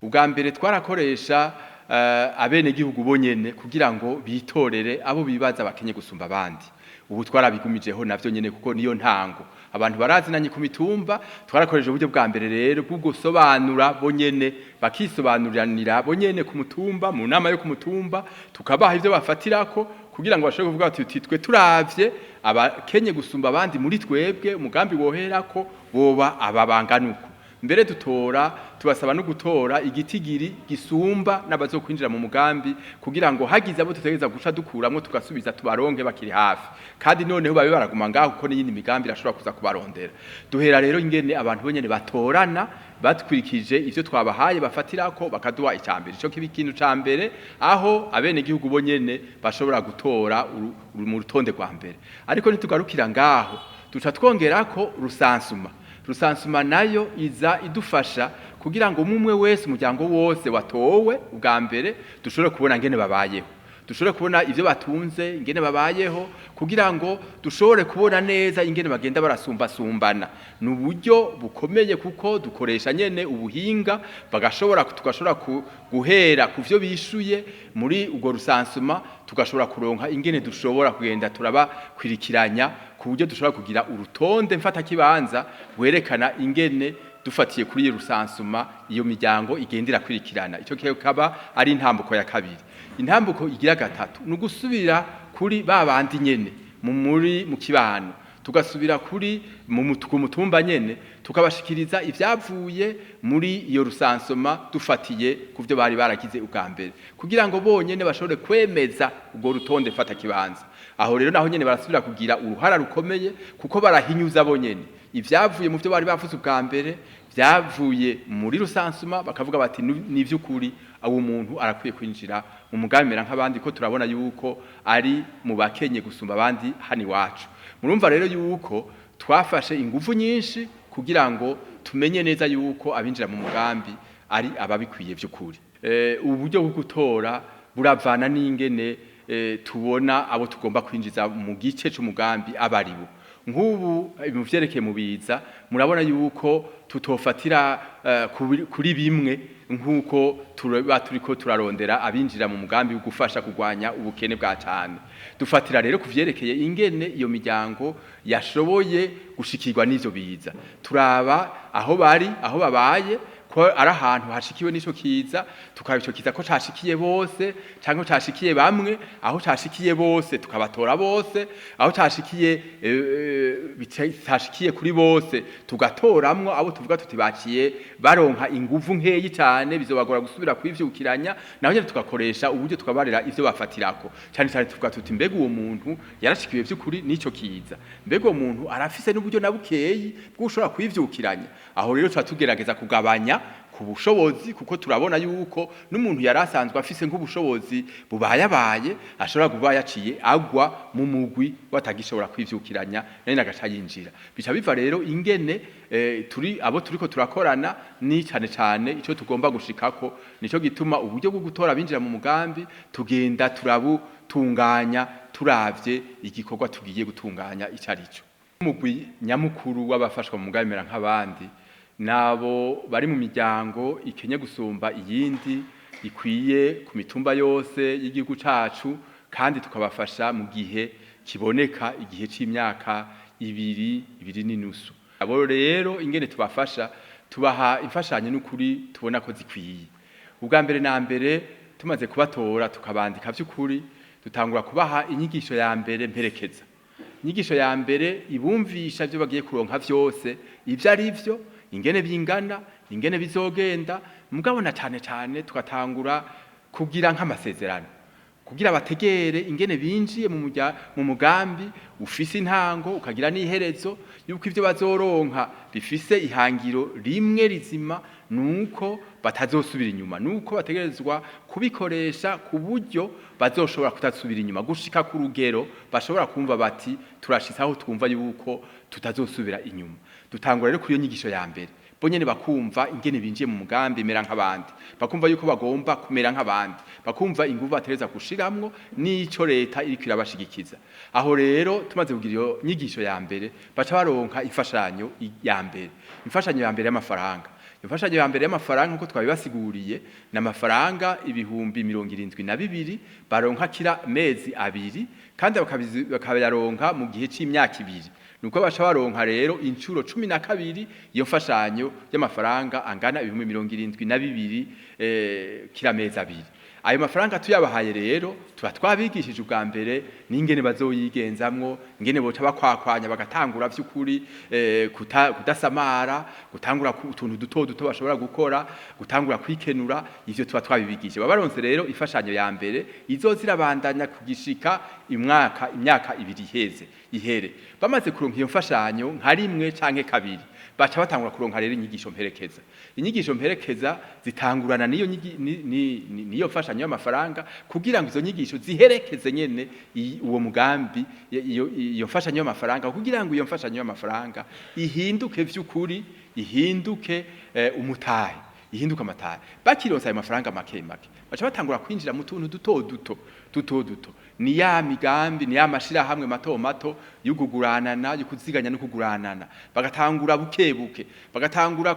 ubwa mbere twarakoresha abene gihugu bonyene kugira ngo bitorere abo bibaza bakenye gusumba abandi. Ubu twarabigumijeho navyo nyene kuko niyo ntango abantu barazinanye ku mitumba. Twarakoresheje uburyo bwa mbere rero bwo gusobanura bonyene, bakisobanuriranira bonyene ku mutumba, mu nama yo ku mutumba, tukabaha ivyo bafatirako kugira ngo bashobore kuvuga ati twe turavye abakenye gusumba abandi muri twebwe umugambi woherako boba ababanganuko. Mbere tubasaba no gutora igitigiri gisumba n'abazokwinjira mu mugambi kugira ngo hagize abo tutegeza guca dukuramwo tugasubiza tubaronke bakiri hafi, kandi noneho babe baraguma ngaho kuko n'iyindi migambi irashobora kuza kubarondera. Duhera rero ingene abantu bonyene batorana batwirikije ivyo twabahaye bafatirako bakaduha icambere. Ico kibi kintu cambere aho abene gihugu bonyene bashobora gutora mu rutonde rwa mbere. Ariko nitugarukira ngaho duca twongerako rusansuma nayo iza idufasha kugira ngo umwe wese umuryango wose watowe ubwa mbere dushobore kubona ngene babayeho, dushobore kubona ivyo batunze ingene babayeho, kugira ngo dushobore kubona neza ingene bagenda barasumbasumbana. Ni uburyo bukomeye kuko dukoresha nyene ubuhinga tugashobora guhera ku vyo bishuye muri ubwo rusansuma, tugashobora kuronka ingene dushobora kugenda turabakwirikiranya ku buryo dushobora kugira urutonde mfata kibanza werekana ingene dufatiye kuri iyo rusansuma iyo miryango igendera kwirikirana. Ico kaba ari intambuko ya kabiri. Intambuko igira gatatu ni ugusubira kuri babandi nyene mu kibano, tugasubira kuri ku mutumba nyene tukabashikiriza ivyavuye muri iyo rusansuma dufatiye ku vyo bari baragize ubwa mbere, kugira ngo bonyene bashobore kwemeza ubwo rutonde mfata kibanza. Aho rero naho nyene barasubira kugira uruhara rukomeye kuko barahinyuza bonyene ivyavuye mu vyo bari bavuze ubwa mbere, vyavuye muri rusansuma bakavuga bati ni vy'ukuri abo muntu arakwiye kwinjira mu mugambi mera nk'abandi, ko turabona yuko ari mu bakenye gusumba abandi hani wacu. Murumva rero yuko twafashe ingufu nyinshi kugira ngo tumenye neza yuko abinjira mu mugambi ari ababikwiye vy'ukuri. Ubu buryo bwo gutora buravana n'ingene tubona abo tugomba kwinjiza mu gice c'umugambi abaribo. Nk'ubu mu vyerekeye mu biza murabona yuko tutofatira kuri bimwe nk'uko turiko turarondera abinjira mu mugambi wo gufasha kugwanya ubukene bwa cane. Dufatira rero ku vyerekeye ingene iyo miryango yashoboye gushikirwa n'ivyo biza, turaba aho babaye ko ari ahantu hashikiwe n'ico kiza, tukaba ico kiza ko cashikiye bose canke cashikiye bamwe. Aho cashikiye bose tukabatora bose, aho cashikiye bitashikiye kuri bose tugatoramwo abo tuvuga tuti baciye baronka inguvu nkeyi cyane bizobagora gusubira kwivyukiranya, naho nyene tugakoresha uburyo tukabarera ivyo bafatirako cyane cyane tuvuga tuti mbega uwo muntu yarashikiwe vy'ukuri n'ico kiza, mbega uwo muntu arafise n'uburyo nabukeyi bwo ushobora kwivyukiranya. Aho rero tuba tugerageza kugabanya ku bushobozi kuko turabona yuko n'umuntu yarasanzwe afise nk'ubushobozi bubayabaye ashobora kuba yaciye agwa mu mugwi batagishobora kwivyukiranya nari nagaca yinjira. Bica biva rero ingene turiko turakorana ni cyane ico tugomba gushikako. Nico gituma uburyo bwo gutora abinjira mu mugambi tugenda turabutunganya turavye igikorwa tugiye gutunganya icarico. Umugwi nyamukuru w'abafashwa mu mugambi mera nk'abandi nabo bari mu miryango ikenye gusumba iyindi ikwiye ku mitumba yose y'igihugu cacu, kandi tukabafasha mu gihe kiboneka, igihe c'imyaka ibiri n'inusu. Abo rero ingene tubafasha tubaha imfashanyo n'ukuri tubona ko zikwiye. Ubwa mbere na mbere tumaze kubatora tukabandika vy'ukuri, dutangura kubaha inyigisho ya mbere mperekeza. Inyigisho ya mbere ibumvisha vyo bagiye kuronka vyose ivyo ari vyo, ingene bingana, ingene bizogenda. Mugabo na cane tugatangura kugira nk'amasezerano kugira bategere ingene binjiye mu mugambi ufise intango ukagira n'iherezo, yuko ivyo bazoronka bifise ihangiro rimwe rizima, nuko batazosubira inyuma, nuko bategerezwa kubikoresha ku buryo bazoshobora kutasubira inyuma gushika ku rugero bashobora kumva bati turashitse aho twumva yuko tutazosubira inyuma. Dutangura rero kuri iyo nyigisho ya mbere bonyene bakumva ingene binjiye mu mugambi mera nk'abandi, bakumva yuko bagomba kumera nk'abandi, bakumva inguvu batereza gushiramwo n'ico leta iriko irabashigikiza. Aho rero tumaze kugira iyo nyigisho ya mbere baca baronka imfashanyo ya mbere. Imfashanyo ya mbere y'amafaranga imfashanyo ya mbere y'amafaranga nkuko twabibasiguriye na amafaranga ibihumbi 72 baronka kira mezi abiri kandi bakayaronka mu gihe c'imyaka ibiri nuko baca baronka rero incuro 12 iyo mfashanyo y'amafaranga angana ibihumbi 72 kira mezi abiri. Ayo mafaranga tuyabahaye rero tuba twabigishije ubwa mbere n'ingene bazoyigenzamwo ingene boca bakwakwanya bagatangura vy'ukuri kudasamara gutangura utuntu duto bashobora gukora gutangura kwikenura ivyo tuba twabibigishije babaronse rero ifashanyo ya mbere izozirabandanya kugishika imyaka ibiri ihere bamaze kuronka iyo mfashanyo nka rimwe canke kabiri baca batangura kuronka rero inyigisho mperekeza zitangurana niyo mfashanyo y'amafaranga kugira ngo izo nyigisho ziherekeze nyene uwo mugambi iyo mfashanyo y'amafaranga kugira ngo iyo mfashanyo y'amafaranga ihinduke vy'ukuri ihinduke umutahe ihinduka amatahe bakironsa ayo mafaranga make baca batangura kwinjira mu tuntu duto ni ya migambi ni ya mashira hamwe mato yuguguranana yukuziganya no kuguranana bagatangura bukebuke bagatangura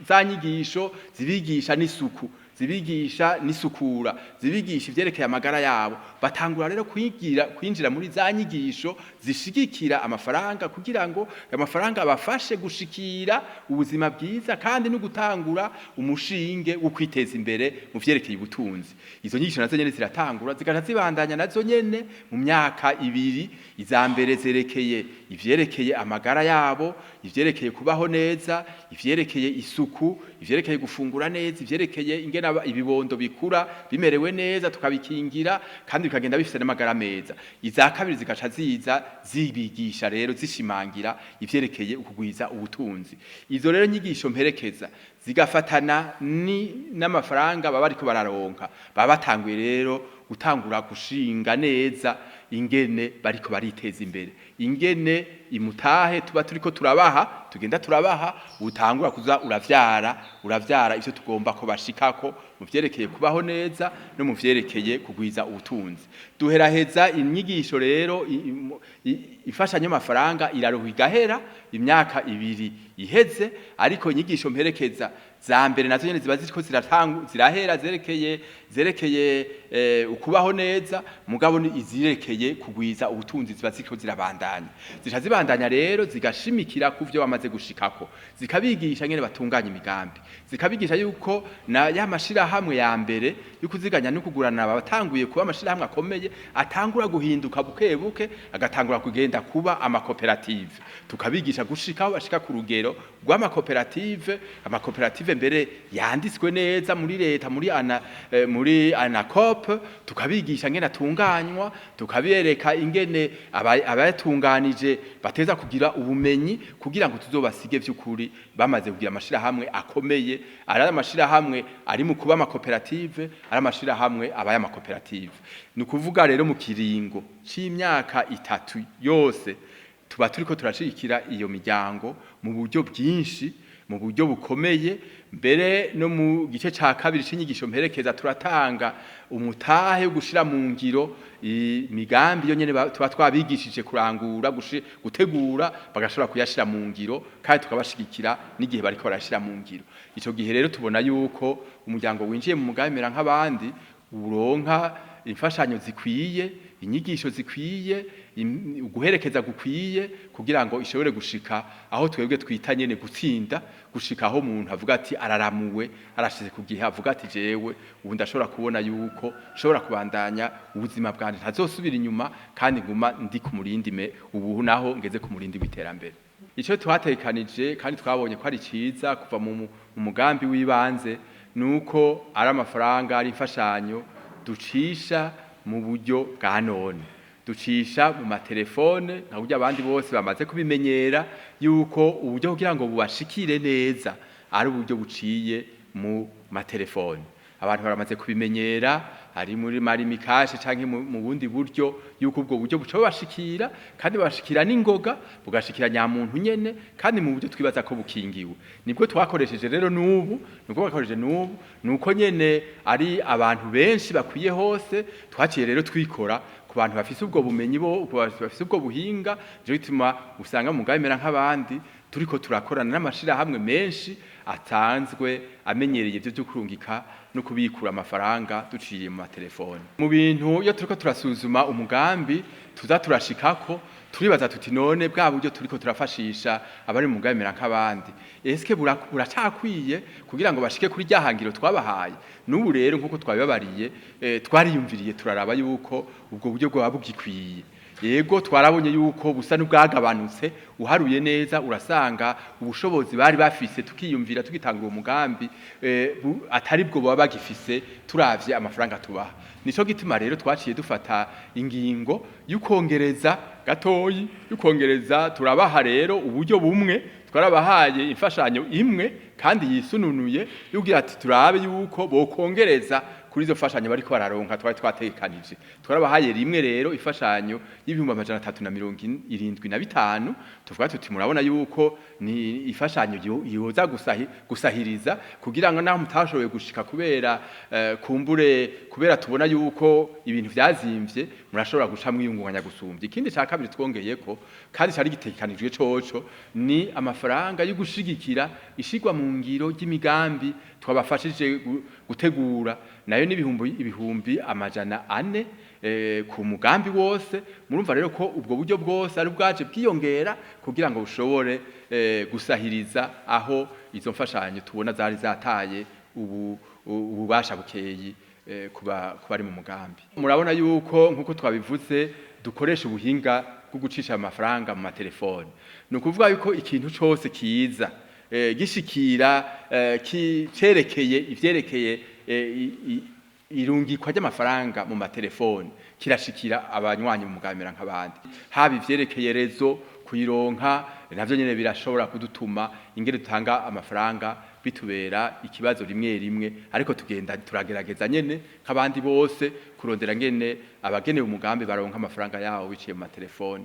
za nyigisho zibigisha n'isuku zibigisha n'isukura zibigisha ivyerekeye amagara yabo batangura rero kwinjira muri za nyigisho zishigikira amafaranga kugira ngo amafaranga abafashe gushikira ubuzima bwiza kandi no gutangura umushinge wo kwiteza imbere mu vyerekeye ubutunzi. Izo nyigisho nazo nyene ziratangura zigaca zibandanya nazo nyene mu myaka ibiri iza mbere zerekeye ivyerekeye amagara yabo ivyerekeye kubaho neza ivyerekeye isuku ivyerekeye gufungura neza ivyerekeye ingena ibibondo bikura bimerewe neza tukabikingira kandi bikagenda bifite n'amagara meza. Iza kabiri zigaca ziza zibigisha rero zishimangira ivyerekeye ukugwiza ubutunzi. Izo rero nyigisho mperekeza zigafatana n'amafaranga baba ariko bararonka baba batanguye rero gutangura gushinga neza ingene bariko bariteza imbere ingene imutahe tuba turiko tugenda turabaha utangura kuza uravyara ivyo tugomba ko bashikako mu vyerekeye kubaho neza no mu vyerekeye kugwiza ubutunzi. Duheraheza inyigisho rero ifashanyo y'amafaranga iraruha igahera imyaka ibiri iheze ariko inyigisho mperekeza za mbere nazo nyene ziba ziriko zirahera zerekeye ukubaho neza mugabo ni izirekeye kugwiza ubutunzi ziba ziriko zirabandanya rero zigashimikira kuvyo bamaze gushikako zikabigisha ngene batunganya imigambi zikabigisha yuko na ya mashira hamwe ya mbere y'ukuziganya no kugurana batanguye kuba amashira hamwe akomeye atangura guhinduka bukebuke agatangura kugenda kuba amakoperative tukabigisha gushikaho bashika ku rugero amakoperative mbere yanditswe neza muri leta muri ANACOP tukabigisha ngene atunganywa tukabereka ingene abayatunganije bateza kugira ubumenyi kugira ngo tuzobasige vy'ukuri bamaze kugira amashira hamwe akomeye ari amashira hamwe ari mu kuba amakoperative ari amashira hamwe abaye amakoperative. Ni kuvuga rero mu kiringo c'imyaka 3 yose tuba turiko turashikira iyo miryango mu buryo bwinshi mu buryo bukomeye mbere no mu gice ca kabiri c'inyigisho mperekeza turatanga umutahe wo gushira mu ngiro imigambi yo nyene tuba twabigishije kurangura gutegura bagashobora kuyashira mu ngiro kandi tukabashigikira n'igihe bariko barashira mu ngiro. Ico gihe rero tubona yuko umuryango winjiye mu mugambi mera nk'abandi uronka imfashanyo zikwiye inyigisho zikwiye guherekeza gukwiye kugira ngo ishobore gushika aho twebwe twita nyene gutsinda gushika aho umuntu avuga ati araramuwe arashize kugihe avuga ati jewe ubu ndashobora kubona yuko shobora kubandanya ubuzima bwanje ntazosubira inyuma kandi nguma ndi ku murindi ubu naho ngeze ku murindi w'iterambere. Ico twatekanije kandi twabonye ko ari ciza kuva mu mugambi w'ibanze nuko ari amafaranga ari imfashanyo ducisha mu buryo bwa none ducisha mu matelefone nka buryo abandi bose bamaze kubimenyera yuko uburyo kugira ngo bubashikire neza ari uburyo buciye mu matelefone abantu baramaze kubimenyera ari muri marimikashe canke mu bundi buryo yuko ubwo buryo buco bashikira kandi bashikira n'ingoga bugashikira nyamuntu nyene kandi mu buryo twibaza ko bukingiwe. Nibwo twakoresheje rero nuko nyene ari abantu benshi bakwiye hose twaciye rero twikora ku bantu bafise ubwo bumenyi bafise ubwo buhinga je bituma usanga mu mugambi mera nk'abandi turiko turakorana n'amashirahamwe menshi atanzwe amenyereye ivyo byo kurungika no kubikura amafaranga duciye mu matelefone. Mu bintu iyo turiko turasuzuma umugambi tuza turashikako turibaza tuti none bwa buryo turiko turafashisha abari mu mugambi nk'abandi eske buracakwiye kugira ngo bashike kuri ryahangiro twabahaye. N'ubu rero nkuko twabibabariye twariyumviriye turaraba yuko ubwo buryo bwo bugikwiye. Yego twarabonye yuko busa n'ubwagabanutse uharuye neza urasanga ubushobozi bari bafise tukiyumvira tugitangura umugambi atari bwo baba bagifise turavye amafaranga tubaha. Nico gituma rero twaciye dufata ingingo y'ukongereza gatoyi y'ukongereza turabaha rero uburyo bumwe twarabahaye imfashanyo imwe kandi yisununuye yugira ati turabe yuko bokongereza kuri izo fashanyo bariko bararonka twari twatekanije. Twarabahaye rimwe rero ifashanyo y'ibihumbi 375 tuvuga tuti murabona yuko ni ifashanyo yoza gusahiriza kugira ngo naho mutashoboye gushika kubera kubera tubona yuko ibintu vyazimvye murashobora guca mwiyungunganya gusumbya. Ikindi ca kabiri twongeyeko kandi cari gitekanijwe coco ni amafaranga yo gushigikira ishigwa mu ngiro y'imigambi twabafashije gutegura nayo n'ibihumbi 400 ku mugambi wose. Murumva rero ko ubwo buryo bwose ari bwaje bwiyongera kugira ngo bushobore gusahiriza aho izo mfashanyo tubona zari zataye ububasha bukeyi kuba ari mu mugambi. Murabona yuko nkuko twabivuze dukoresha ubuhinga bwo gucisha amafaranga mu matelefone. No kuvuga yuko ikintu cyose kiza gishikira cerekeye ivyerekeye irungikwa ry'amafaranga mu matelefone kirashikira abanywanyi mu mugambi nk'abandi. Haba ivyerekeye rezo kuyironka navyo nyene birashobora kudutuma ingere dutanga amafaranga bitubera ikibazo rimwe ariko tugenda turagerageza nyene nk'abandi bose kurondera ngene abagenewe umugambi baronka amafaranga yawo biciye mu matelefone.